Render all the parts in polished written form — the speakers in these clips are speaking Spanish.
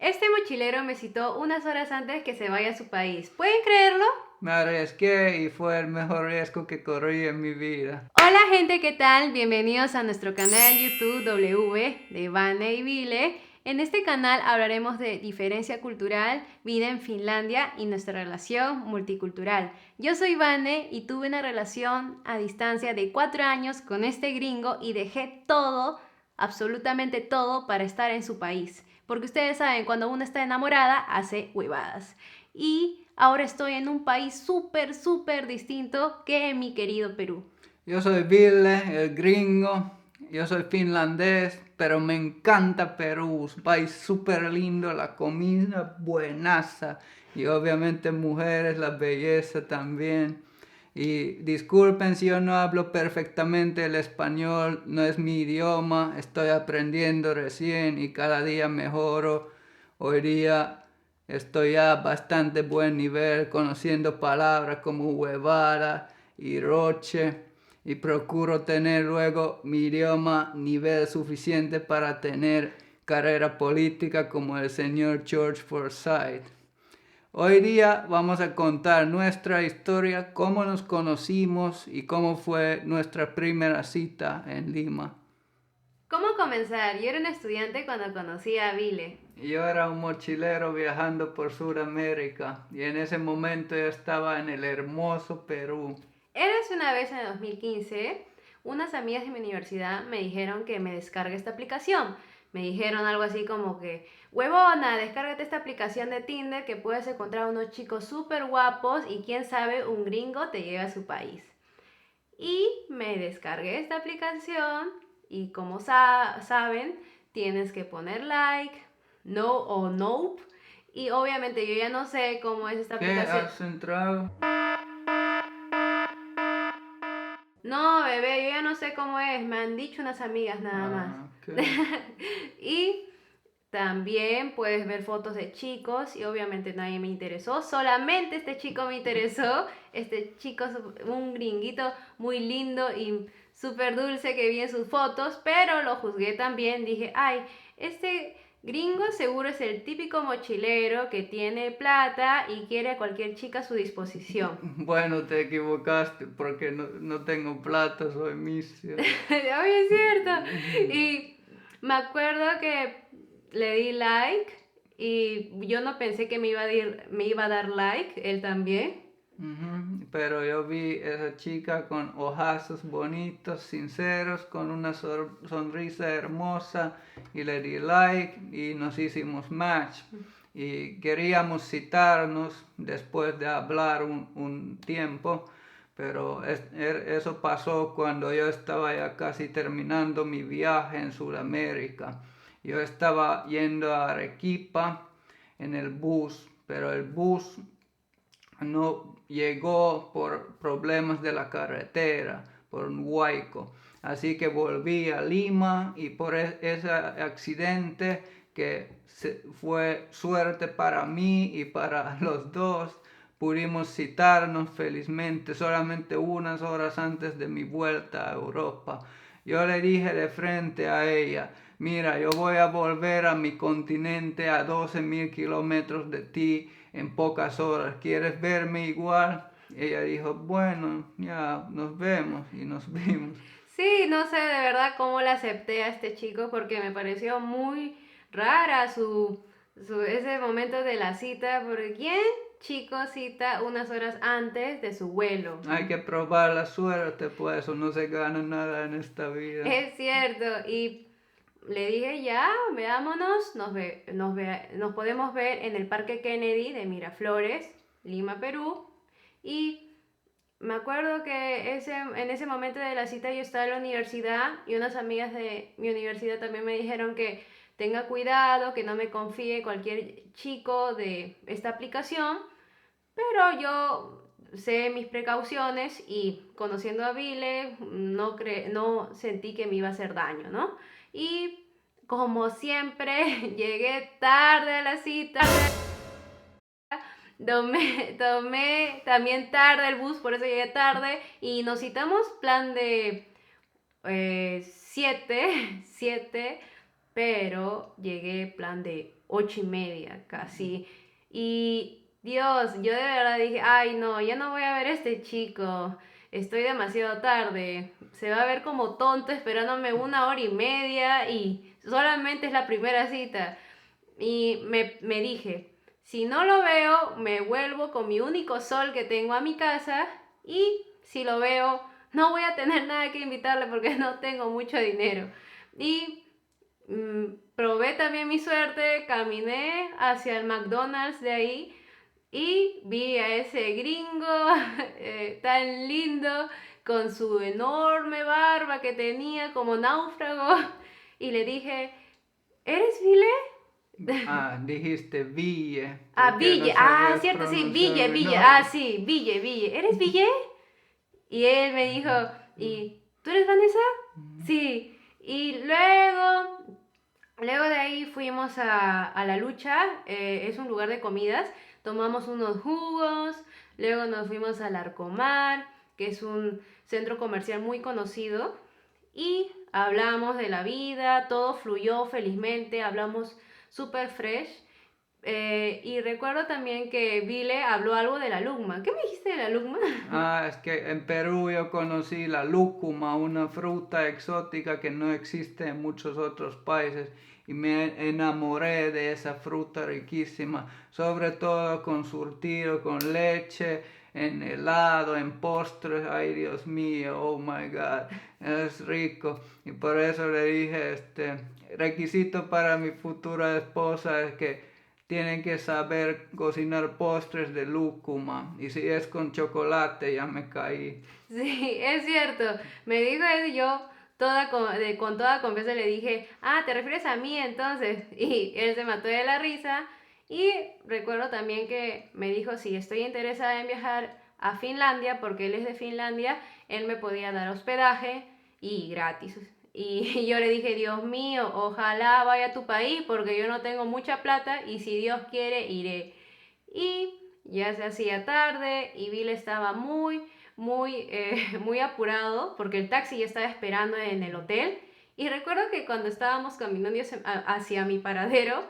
Este mochilero me citó unas horas antes que se vaya a su país. ¿Pueden creerlo? Me arriesgué y fue el mejor riesgo que corrí en mi vida. Hola gente, ¿qué tal? Bienvenidos a nuestro canal YouTube W de Vane y Vile. En este canal hablaremos de diferencia cultural, vida en Finlandia y nuestra relación multicultural. Yo soy Vane y tuve una relación a distancia de 4 años con este gringo y dejé todo, absolutamente todo, para estar en su país. Porque ustedes saben, cuando uno está enamorada, hace huevadas. Y ahora estoy en un país súper distinto que en mi querido Perú. Yo soy Ville, el gringo. Yo soy finlandés, pero me encanta Perú. Es un país súper lindo, la comida buenaza. Y obviamente mujeres, la belleza también. Y disculpen si yo no hablo perfectamente el español, no es mi idioma, estoy aprendiendo recién y cada día mejoro. Hoy día estoy a bastante buen nivel, conociendo palabras como huevada y roche, y procuro tener luego mi idioma nivel suficiente para tener carrera política como el señor George Forsyth. Hoy día vamos a contar nuestra historia, cómo nos conocimos y cómo fue nuestra primera cita en Lima. ¿Cómo comenzar? Yo era una estudiante cuando conocí a Vile. Yo era un mochilero viajando por Sudamérica y en ese momento yo estaba en el hermoso Perú. Eres una vez en el 2015, unas amigas de mi universidad me dijeron que me descargue esta aplicación. Me dijeron algo así como que, huevona, descárgate esta aplicación de Tinder que puedes encontrar unos chicos súper guapos y quién sabe, un gringo te lleva a su país. Y me descargué esta aplicación y como saben, tienes que poner like, no o nope. Y obviamente yo ya no sé cómo es esta ¿Qué aplicación. has entrado? No, bebé, yo ya no sé cómo es, me han dicho unas amigas nada más. Ah, ok. Y también puedes ver fotos de chicos y obviamente nadie me interesó, solamente este chico me interesó, este chico, un gringuito muy lindo y súper dulce que vi en sus fotos, pero lo juzgué también, dije, ay, este gringo seguro es el típico mochilero que tiene plata y quiere a cualquier chica a su disposición. Bueno, te equivocaste porque no tengo plata, soy misio. Oye, es cierto. Y me acuerdo que le di like y yo no pensé que me iba a dar like, él también. Ujú. Pero yo vi esa chica con ojazos bonitos, sinceros, con una sonrisa hermosa y le di like y nos hicimos match. Y queríamos citarnos después de hablar un tiempo, pero eso pasó cuando yo estaba ya casi terminando mi viaje en Sudamérica. Yo estaba yendo a Arequipa en el bus, pero el bus no llegó por problemas de la carretera, por un huaico. Así que volví a Lima y por ese accidente que fue suerte para mí y para los dos, pudimos citarnos felizmente solamente unas horas antes de mi vuelta a Europa. Yo le dije de frente a ella, mira, yo voy a volver a mi continente a 12.000 kilómetros de ti en pocas horas. ¿Quieres verme igual? Ella dijo, bueno, ya nos vemos y nos vimos. Sí, no sé de verdad cómo le acepté a este chico porque me pareció muy rara ese momento de la cita, porque ¿quién chico cita unas horas antes de su vuelo? Hay que probar la suerte, pues, o no se gana nada en esta vida. Es cierto, y le dije ya, veámonos, nos podemos ver en el Parque Kennedy de Miraflores, Lima, Perú, y me acuerdo que en ese momento de la cita yo estaba en la universidad y unas amigas de mi universidad también me dijeron que tenga cuidado, que no me confíe cualquier chico de esta aplicación, pero yo sé mis precauciones y conociendo a Vile no sentí que me iba a hacer daño, ¿no? Y como siempre llegué tarde a la cita. Tomé también tarde el bus, por eso llegué tarde. Y nos citamos plan de 7, pero llegué plan de 8:30 casi. Y Dios, yo de verdad dije, ay no, ya no voy a ver a este chico. Estoy demasiado tarde. Se va a ver como tonto esperándome 1 hora y media y solamente es la primera cita. Y me dije, si no lo veo, me vuelvo con mi único sol que tengo a mi casa y si lo veo, no voy a tener nada que invitarle porque no tengo mucho dinero. Y probé también mi suerte, caminé hacia el McDonald's de ahí y vi a ese gringo tan lindo con su enorme barba que tenía como náufrago y le dije, ¿eres Vile? Ah, dijiste Ville, Ah, porque no Ville, ah, sabías cierto, sí, pronunciar Ville, mi Ville, ah, nombre. sí, Ville, Ville, ¿eres Ville? Y él me dijo, ¿y tú eres Vanessa? Sí, y luego de ahí fuimos a La Lucha, es un lugar de comidas, tomamos unos jugos, luego nos fuimos al Arcomar, que es un centro comercial muy conocido, y hablamos de la vida, todo fluyó felizmente, hablamos súper fresh. Y recuerdo también que Vile habló algo de la lugma. ¿Qué me dijiste de la lugma? Ah, es que en Perú yo conocí la lúcuma, una fruta exótica que no existe en muchos otros países y me enamoré de esa fruta riquísima, sobre todo con surtido, con leche, en helado, en postres, ay Dios mío, oh my God, es rico y por eso le dije, requisito para mi futura esposa es que tienen que saber cocinar postres de lúcuma. Y si es con chocolate, ya me caí. Sí, es cierto. Me dijo eso y yo con toda confianza le dije, ah, ¿te refieres a mí entonces? Y él se mató de la risa. Y recuerdo también que me dijo, si estoy interesada en viajar a Finlandia, porque él es de Finlandia, él me podía dar hospedaje y gratis. Y yo le dije, Dios mío, ojalá vaya a tu país porque yo no tengo mucha plata y si Dios quiere, iré. Y ya se hacía tarde y Bill estaba muy apurado porque el taxi ya estaba esperando en el hotel. Y recuerdo que cuando estábamos caminando hacia mi paradero,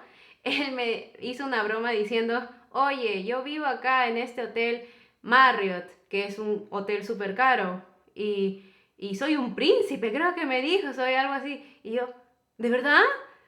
él me hizo una broma diciendo, oye, yo vivo acá en este hotel Marriott, que es un hotel súper caro, y soy un príncipe, creo que me dijo, soy algo así. Y yo, ¿de verdad?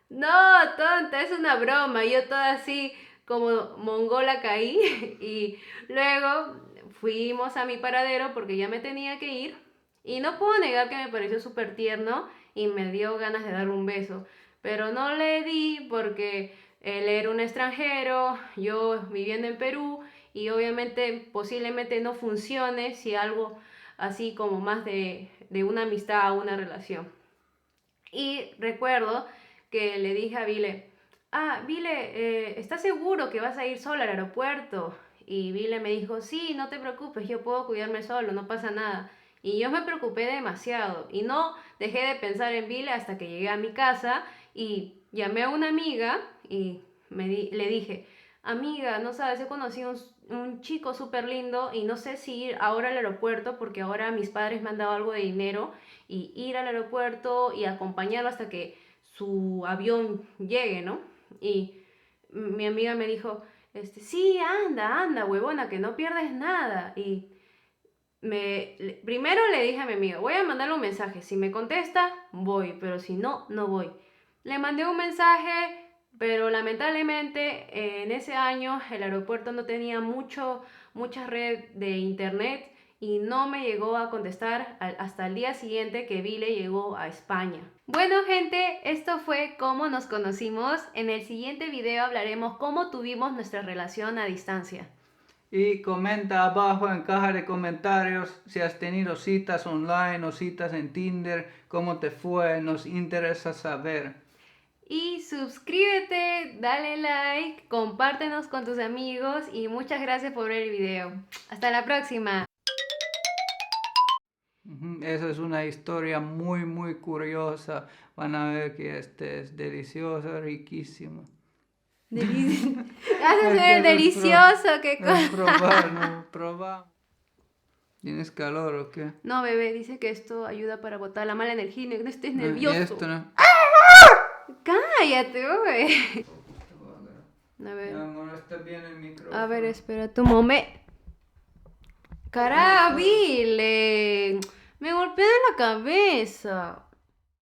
No, tonta, es una broma. Y yo toda así como mongola caí y luego fuimos a mi paradero porque ya me tenía que ir y no puedo negar que me pareció súper tierno y me dio ganas de darle un beso, pero no le di porque él era un extranjero, yo viviendo en Perú y obviamente posiblemente no funcione si algo así como más de una amistad o una relación. Y recuerdo que le dije a Vile, ah, Vile, ¿estás seguro que vas a ir sola al aeropuerto? Y Vile me dijo, sí, no te preocupes, yo puedo cuidarme solo, no pasa nada. Y yo me preocupé demasiado y no dejé de pensar en Vile hasta que llegué a mi casa y llamé a una amiga y le dije, amiga, no sabes, he conocido un chico súper lindo y no sé si ir ahora al aeropuerto porque ahora mis padres me han dado algo de dinero y ir al aeropuerto y acompañarlo hasta que su avión llegue, ¿no? Y mi amiga me dijo, sí, anda, huevona, que no pierdes nada. Y primero le dije a mi amiga, voy a mandarle un mensaje, si me contesta, voy, pero si no, no voy. Le mandé un mensaje, pero lamentablemente en ese año el aeropuerto no tenía mucha red de internet y no me llegó a contestar hasta el día siguiente que Vile llegó a España. Bueno gente, esto fue cómo nos conocimos. En el siguiente video hablaremos cómo tuvimos nuestra relación a distancia. Y comenta abajo en caja de comentarios si has tenido citas online o citas en Tinder, cómo te fue, nos interesa saber. Y suscríbete, dale like, compártenos con tus amigos y muchas gracias por ver el video. Hasta la próxima. Esa es una historia muy, muy curiosa. Van a ver que es deliciosa, riquísima. Vas a Es ser que delicioso, qué es cosa. probar, no probar. ¿Tienes calor o qué? No, bebé, dice que esto ayuda para botar la mala energía y no estés Y esto nervioso. no. Cállate, bebé. bien el micrófono. A ver, espera tu momento. Carabile, me golpeé en la cabeza.